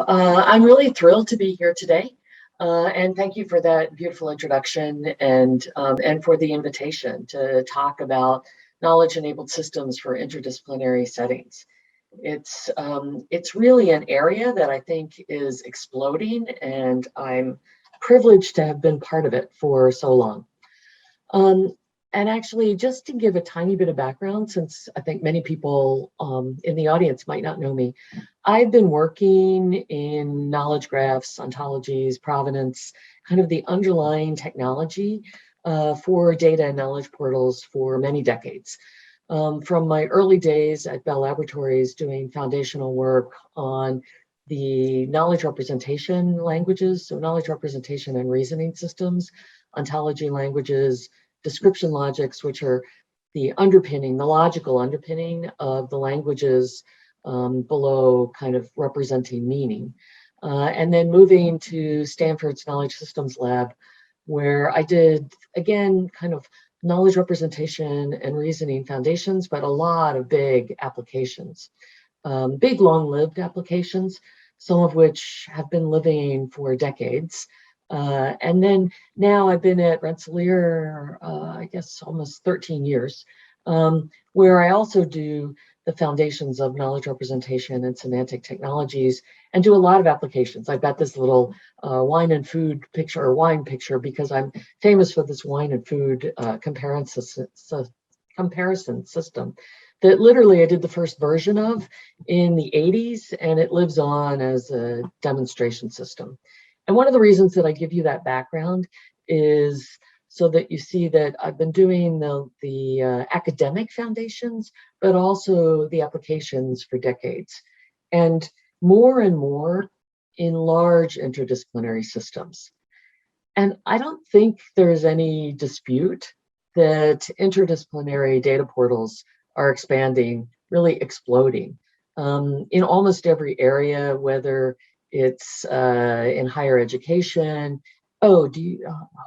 I'm really thrilled to be here today, and thank you for that beautiful introduction and for the invitation to talk about knowledge-enabled systems for interdisciplinary settings. It's really an area that I think is exploding, and I'm privileged to have been part of it for so long. Um, and actually, just to give a tiny bit of background, since I think many people in the audience might not know me, I've been working in knowledge graphs, ontologies, provenance, kind of the underlying technology for data and knowledge portals for many decades. From my early days at Bell Laboratories doing foundational work on the knowledge representation languages, so knowledge representation and reasoning systems, ontology languages, description logics, which are the underpinning, the logical underpinning of the languages below kind of representing meaning. And then moving to Stanford's Knowledge Systems Lab, where I did, again, kind of knowledge representation and reasoning foundations, but a lot of big applications, big long-lived applications, some of which have been living for decades. And then now I've been at Rensselaer, I guess almost 13 years, where I also do the foundations of knowledge representation and semantic technologies and do a lot of applications. I've got this little wine and food picture, or wine picture, because I'm famous for this wine and food comparison system that literally I did the first version of in the 80s, and it lives on as a demonstration system. And one of the reasons that I give you that background is so that you see that I've been doing the academic foundations, but also the applications for decades. And more in large interdisciplinary systems. And I don't think there's any dispute that interdisciplinary data portals are expanding, really exploding in almost every area, whether it's in higher education. Oh,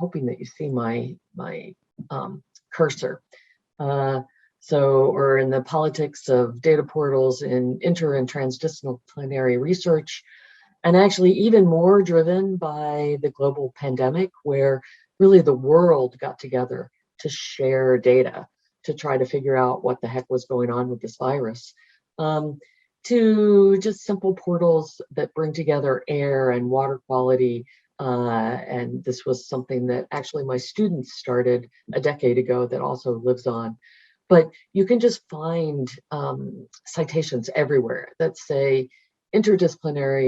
hoping that you see my cursor. Or in the politics of data portals in inter and transdisciplinary research, and actually even more driven by the global pandemic, where really the world got together to share data to try to figure out what the heck was going on with this virus, to just simple portals that bring together air and water quality. And this was something that actually my students started a decade ago that also lives on. But you can just find citations everywhere that say interdisciplinary